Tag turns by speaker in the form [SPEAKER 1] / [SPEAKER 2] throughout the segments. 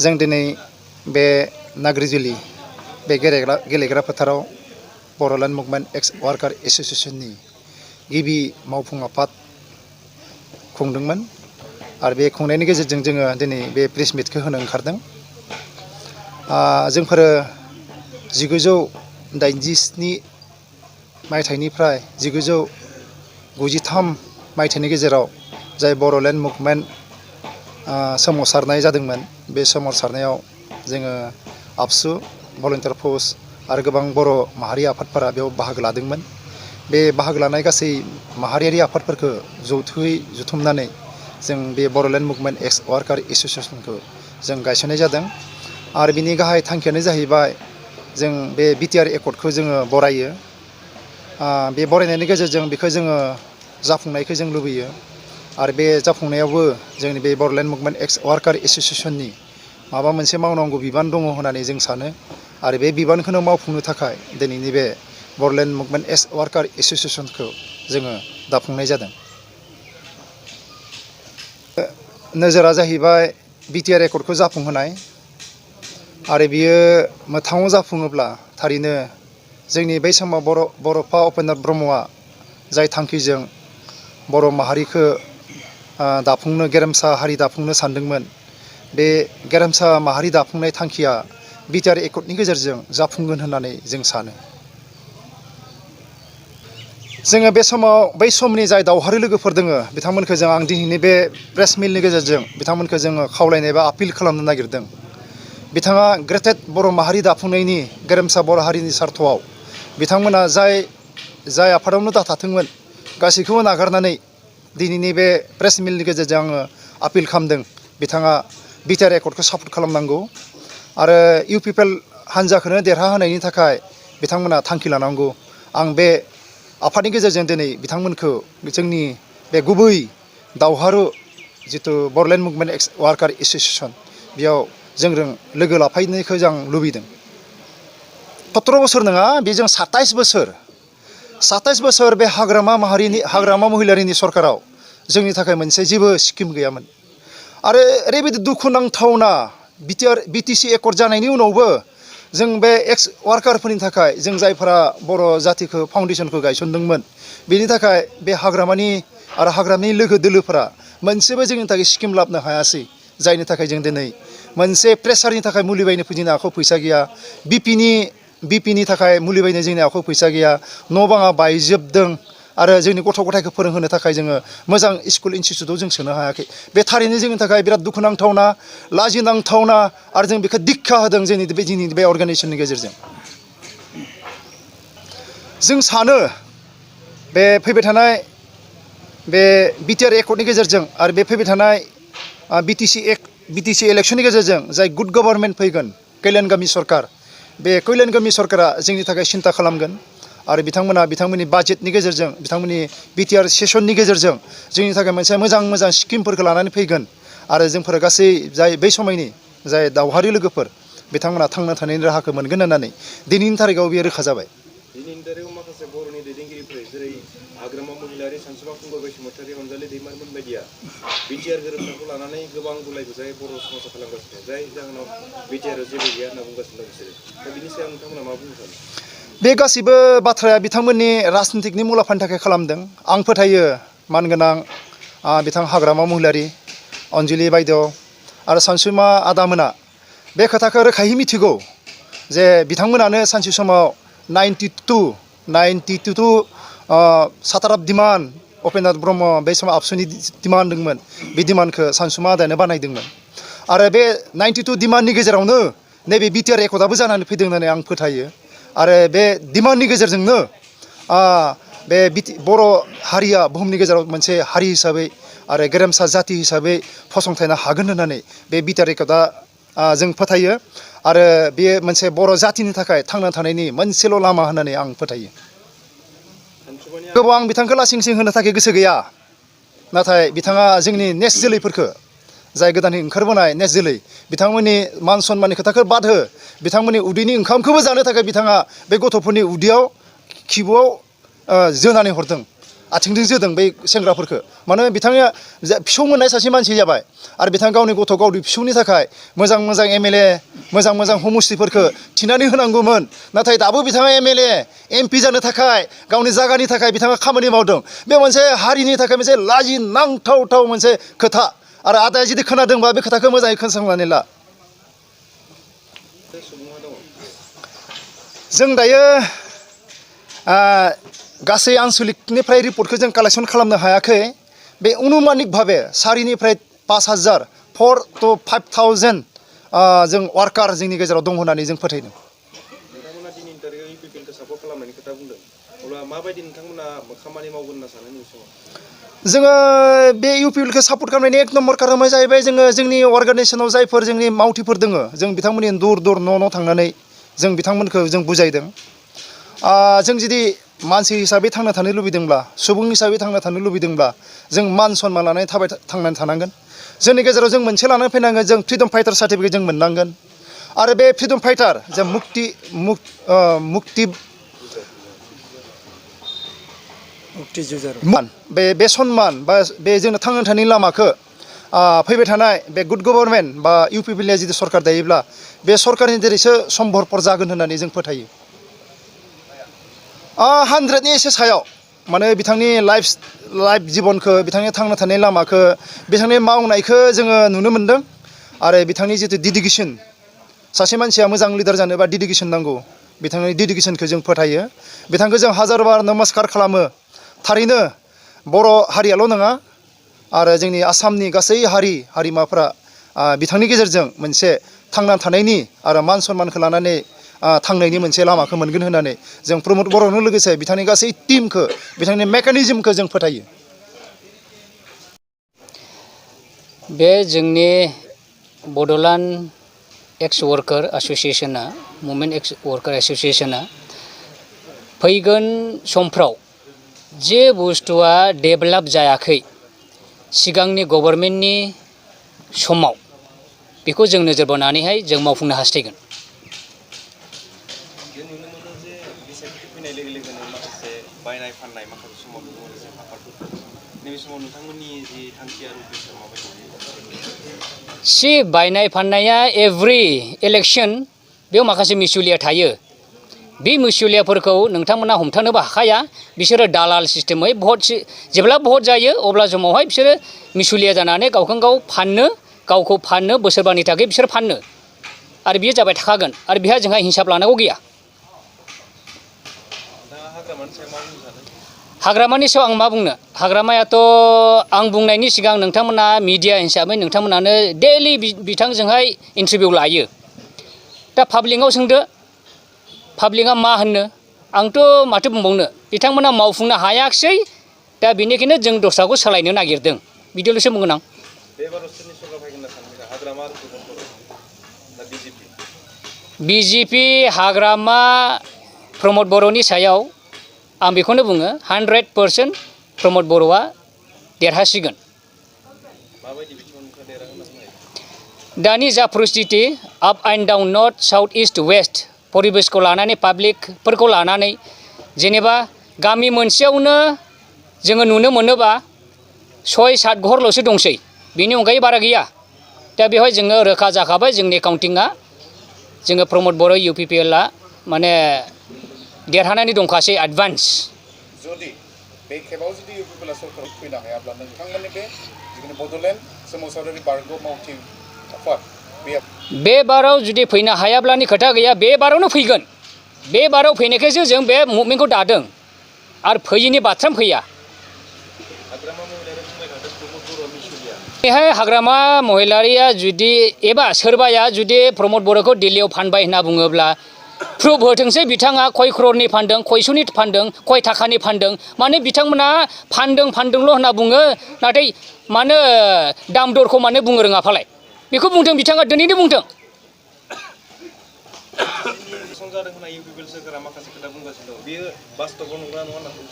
[SPEAKER 1] जों दिनै बे नाग्रिजुलि बे गेलेग्रा फोथाराव बर'लेण्ड मुभमेन्ट एक्स वार्कार एस'सिएशननि गिबि मावफुं आफाद खुंदोंमोन आरो बे खुंनायनि गेजेरजों जोङो दिनै बे प्रेस मिटखौ होनो ओंखारदों। जोंफोरो 1987 मायथाइनिफ्राय 1993 मायथाइनि गेजेराव जाय बर'लेण्ड मुभमेन्ट सोमावसारनाय जादोंमोन बे सोमावसारनायाव जोङो आबसु भलुन्टियार फर्स आरो गोबां बर' माहारि आफादफोरा बेयाव बाहागो लादोंमोन। बे बाहागो लानाय गासै माहारियारि आफादफोरखौ जथुमै जुथुमनानै जों बे बर'लेण्ड मुभमेन्ट एक्स वार्कार एस'सिएशनखौ जों गायसननाय जादों आरो बिनि गाहाय थांखियानो जाहैबाय जों बे बिटिआर एकर्डखौ जोङो बरायो। बे बरायनायनि गेजेरजों बेखौ जोङो जाफुंनायखौ जों लुबैयो आरो बे जाफुंनायावबो जोंनि बे बर'लेण्ड मुभमेन्ट एक्स वार्कार एस'सिएशननि माबा मोनसे मावनांगौ बिबान दङ होननानै जों सानो आरो बे बिबानखौनो मावफुंनो थाखाय दिनैनि बे बर'लेण्ड मुभमेन्ट एक्स वार्कार एस'सिएशनखौ जोङो दाफुंनाय जादों। नोजोरा जाहैबाय बिटिआर एकर्डखौ जाफुंहोनाय आरो बियो मोगथाङाव जाफुङोब्ला थारैनो जोंनि बै समाव बड'फा उपेन्द्र ब्रह्मआ जाय थांखिजों बर' माहारिखौ दाफुंनो गेरेमसा हारि दाफुंनो सानदोंमोन बे गेरेमसा माहारि दाफुंनाय थांखिया बिटिआर एकर्डनि गेजेरजों जाफुंगोन होननानै जों सानो। जोङो बे समाव बै समनि जाय दावहारु लोगोफोर दोङो बिथांमोनखौ जों आं दिनैनि बे प्रेस मिटनि गेजेरजों बिथांमोनखौ जोङो खावलायनाय बा आपिल खालामनो नागिरदों। बिथाङा ग्रेटेड बर' माहारि दाफुंनायनि गेरेमसा बर' हारिनि सार्थआव बिथांमोना जाय आफादावनो दाथाथोंमोन गासैखौबो नागारनानै दिनैनि बे प्रेस मिटनि गेजेरजों आङो आपिल खालामदों बिथाङा बिटिआर एकर्डखौ सापर्ट खालामनांगौ आरो इउ पिपल हान्जाखौनो देरहाहोनायनि थाखाय बिथांमोना थांखि लानांगौ। आं बे आफादनि गेजेरजों दिनै बिथांमोनखौ जोंनि बे गुबै दावहारु जिथु बर'लेण्ड मुभमेन्ट एक्स वार्कार एस'सिएशन बेयाव जोंजों लोगो लाफायनायखौ जों लुबैदों। 17 बोसोर नङा बेजों 27 बोसोर बे हाग्रामा महिलारिनि सरकाराव जोंनि थाखाय मोनसे जेबो स्किम गैयामोन आरो ओरैबायदि दुखुनांथावना बिटिसि एकर्ड जानायनि उनावबो जों बे एक्स वार्कारफोरनि थाखाय जों जायफोरा बर' जातिखौ फाउन्डेसनखौ गायसनदोंमोन बेनि थाखाय बे हाग्रामानि लोगो दोलोफोरा मोनसेबो जोंनि थाखाय स्किम लाबोनो हायासै जायनि थाखाय जों दिनै मोनसे प्रेसारनि थाखाय मुलि बायनो जोंनि आखायाव फैसा गैया। बिपिनि थाखाय मुलि बायनो जोंनि आखायाव फैसा गैया। न' बाङा बायजोबदों आरो जोंनि गथ' गथायखौ फोरोंहोनो थाखाय जोङो मोजां स्कुल इनस्टिटिउटआव जों सोनो हायाखै। बे थारैनो जोंनि थाखाय बिराद दुखुनांथावना लाजिनांथावना आरो जों बेखौ दिक्षा होदों जोंनि बे अर्गानाइजेसननि गेजेरजों। जों सानो बे फैबाय थानाय बे बिटिआर एकर्डनि गेजेरजों आरो बे फैबाय थानाय बिटिसि इलेक्सननि गेजेरजों जाय गुड गभर्नमेन्ट फैगोन कल्याण गामि सरकार बे कल्याण गामि सरकारा जोंनि थाखाय सिन्था खालामगोन आरो बिथांमोननि बाजेटनि गेजेरजों बिथांमोननि बिटिआर सेसननि गेजेरजों जोंनि थाखाय मोनसे मोजां स्किमफोरखौ लानानै फैगोन आरो जोंफोर गासै बै समायनि जाय दावहारि लोगोफोर बिथांमोना थांना थानायनि राहाखौ मोनगोन होननानै दिनैनि थारिखआव बेयो रोखा जाबाय।
[SPEAKER 2] दिनैनि तारिखआव माखासे बर'नि दैदेनगिरिफोर जेरै हाग्रामा महिलारि, सानसुमा खुंगुर बैसोमुतियारि, अनजालि दैमारिमोन बायदिया बिटिआर गोरोबथाखौ लानानै गोबां गुलाय गुजाय बर' समाजाव खालामगासिनो जाय जाहोनाव बिटिआरआव जेबो गैया होनना बुंगासिनो दं बिसोरो। दा बिनि सायाव नोंथांमोना मा बुंनो सानो?
[SPEAKER 1] बे गासैबो बाथ्राया बिथांमोननि राजनितिकनि मुलाम्फानि थाखाय खालामदों। आं फोथायो मानगोनां बिथां हाग्रामा महिलारि, अनजुलि बायदेव आरो सानसुमा आदामोना बे खोथाखौ रोखायै मिथिगौ जे बिथांमोनानो सानसे समाव 92 साताराब दिमान उपेन्द्र ब्रह्म बे समाव आबसुनि दिमान दंमोन बे दिमानखौ सानसुमा आदायानो बानायदोंमोन आरो बे 92 दिमाननि गेजेरावनो नैबे बिटिआर एकर्डआबो जानानै फैदों होननानै आं फोथायो आरो बे दिमाननि गेजेरजोंनो बे बर' हारिया बुहुमनि गेजेराव मोनसे हारि हिसाबै आरो गेरेमसा जाति हिसाबै फसंथानो हागोन होननानै बे बिटिआर एकर्डआ जों फोथायो आरो बेयो मोनसे बर' जातिनि थाखाय थांना थानायनि मोनसेल' लामा होननानै आं फोथायो। गोबां बिथांखौ लासिंसिं होनो थाखाय गोसो गैया नाथाय बिथाङा जोंनि नेक्स्ट जोलैफोरखौ जाय गोदानै ओंखारबोनाय नेक्स्ट जोलै बिथांमोननि मान सन्माननि खोथाखौ बाद हो बिथांमोननि उदैनि ओंखामखौबो जानो थाखाय बिथाङा बे गथ'फोरनि उदैयाव खिबुआव जोनानै हरदों आथिंजों जोदों बै सेंग्राफोरखौ मानो बिथाङा फिसौ मोननाय सासे मानसि जाबाय आरो बिथाङा गावनि गथ' गावनि फिसौनि थाखाय मोजां मोजां MLA मोजां मोजां हमस्टिफोरखौ थिनानै होनांगौमोन नाथाय दाबो बिथाङा MLA MP जानो थाखाय गावनि जायगानि थाखाय बिथाङा खामानि मावदों बे मोनसे हारिनि थाखाय मोनसे लाजिनांथाव मोनसे खोथा आरो आदाया जुदि खोनादोंबा बे खोथाखौ मोजाङै खोनासंनानै ला जों दायो गासै आनसलिकनिफ्राय रिपर्टखौ जों कालेक्सन खालामनो हायाखै बे अनुमानिक भाबे 4निफ्राय 5,000 4 to 5,000 जों वार्कार जोंनि गेजेराव दं होननानै जों फोथायदों
[SPEAKER 2] नोंथांमोना दिनैनि तारिखाव UPPLखौ सापर्ट खालामनायनि खोथा बुंदों अब्ला माबायदि नोंथांमोना खामानि मावगोन होनना सानो नैबे समाव
[SPEAKER 1] जोङो बे UPPLखौ सापर्ट खालामनायनि एक नम्बर कारना जाहैबाय जोङो जोंनि अर्गानाइजेसनाव जायफोर जोंनि मावथिफोर दङ जों बिथांमोननि दुर दुर न' थांनानै जों बिथांमोनखौ जों बुजायदों जों जुदि मानसि हिसाबै थांना थानो लुबैदोंब्ला सुबुं हिसाबै थांना थानो लुबैदोंब्ला जों मान सन्मान लानानै थांनानै थानांगोन जोंनि गेजेराव जों मोनसे लानानै फैनांगोन जों फ्रिडम फाइटार सार्टिफिकेट जों मोननांगोन आरो बे फ्रिडम फाइटार जों मुक्ति मान बे सन्मान बा बे जोंनो थांना थानायनि लामाखौ फैबाय थानाय बे गुड गभर्नमेन्ट बा UPPLआ जुदि सरकार दायोब्ला बे सरकारनि जेरैसो सम्भबपर जागोन होननानै जों फोथायो 100नि एसे सायाव माने बिथांनि लाइफ जिबनखौ बिथांनि थांना थानाय लामाखौ बिथांनि मावनायखौ जोङो नुनो मोन्दों आरो बिथांनि जितु डेडिकेसन सासे मानसिया मोजां लिडार जानोबा डेडिकेसन नांगौ बिथांनि डेडिकेसनखौ जों फोथायो बिथांखौ जों हाजार बार नमस्कार खालामो थारैनो बर' हारियाल' नङा आरो जोंनि आसामनि गासै हारिमाफोरा बिथांनि गेजेरजों मोनसे थांना थानायनि आरो मान सन्मानखौ लानानै थांनायनि मोनसे लामाखौ मोनगोन होननानै जों प्रमद बर'नो लोगोसे बिथांनि गासै टीमखौ बिथांनि मेकानिजमखौ जों फोथायो
[SPEAKER 3] बे जोंनि बड'लेण्ड एक्स वर्कार एस'सिएशना मुभमेन्ट एक्स वर्कार एस'सिएशना फैगोन समफ्राव जे बुस्थुआ डेभेलप जायाखै सिगांनि गभर्नमेन्टनि समाव बेखौ जों नोजोर बोनानैहाय जों मावफुंनो हास्थायगोन
[SPEAKER 2] जों नुनो मोनो जे बिसायख'थि फैनाय लोगो लोगोनो माखासे बायनाय फाननाय माखासे समाव नुनो मोनो जे आफादफोरखौ नैबे समाव नोंथांमोननि जि थांखि आरो उद्देश्यआ माबायदि
[SPEAKER 3] बायनाय फाननाया एभ्रि इलेक्सन बेयाव माखासे मिसुलिया थायो बे मिसुलियाफोरखौ नोंथांमोना हमथानोबो हाखाया बिसोरो दालाल सिस्टेमै जेब्ला भट जायो अब्ला समावहाय बिसोरो मिसुलिया जानानै गावखौ फाननो बोसोरबानि थाखाय बिसोर फाननो आरो बियो जाबाय थाखागोन आरो बेहा जोंहा हिसाब लानांगौ गैया हाग्रामानि सायाव आं मा बुंनो हाग्रामायाथ' आं बुंनायनि सिगां नोंथांमोना मिडिया हिसाबै नोंथांमोनानो डेलि बिथांजोंहाय इन्टारभिउ लायो दा पाब्लिकआव सोंदो पाब्लिकआ मा होननो आंथ' माथो बुंबावनो बिथांमोना मावफुंनो हायाखिसै दा बेनिखायनो जों दस्राखौ सोलायनो नागिरदों बिदिल'सो बुंगोन आं BJP हाग्रामा प्रमद बर'नि सायाव आं बेखौनो बुङो 100% प्रमद बर'आ देरहासिगोन दानि जा परिस्थिति up and down north south east west परिबेसखौ लानानै पाब्लिकफोरखौ लानानै जेनेबा गामि मोनसेयावनो जोङो नुनो मोनोबा 6-7 घरल'सो दंसै बेनि अनगायै बारा गैया दा बेवहाय जोङो रोखा जाखाबाय जोंनि काउन्टिंआ जोङो प्रमद बर' UPPLआ माने देरहानानै दंखासै एडभान्स
[SPEAKER 4] जुदि बे खेबाव जुदि UPPLआ सरकार फैनो हायाब्ला नोंथांमोननि बे जोंनि बड'लेण्ड सोमावसारारि बारग' मावथि आफाद
[SPEAKER 3] बे बाराव जुदि फैनो हायाब्लानि खोथा गैया बे बारावनो फैगोन बे बाराव फैनायखायसो जों बे मुभमेन्टखौ दादों आरो फैयिनि बाथ्रा फैया बेहाय हाग्रामा महिलारिया जुदि एबा सोरबाया जुदि प्रमद बर'खौ दिल्लीयाव फानबाय होनना बुङोब्ला प्रुफ होथोंसै बिथाङा खय क्ररनि फानदों खयस'नि फानदों खय थाखानि फानदों माने बिथांमोना फानदोंल' होनना बुङो नाथाय मानो दाम दरखौ मानो बुंनो रोङा फालाय बेखौ बुंदों बिथाङा दिनैनो बुंदों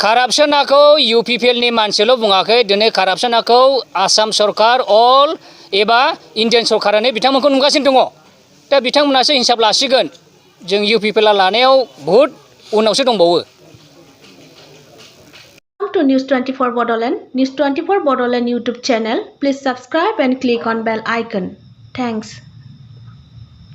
[SPEAKER 3] कारापसनाखौ UPPLनि मानसिल' बुङाखै दिनै कारापसनाखौ आसाम सरकार अल एबा इन्डियान सरकारानो बिथांमोनखौ नुगासिनो दङ दा बिथांमोनासो हिसाब लासिगोन जों UPPLआ लानायाव बहुद उनावसो दंबावो
[SPEAKER 5] To to News 24 Bodoland. News 24 Bodoland YouTube channel. Please subscribe and click on bell icon. Thanks.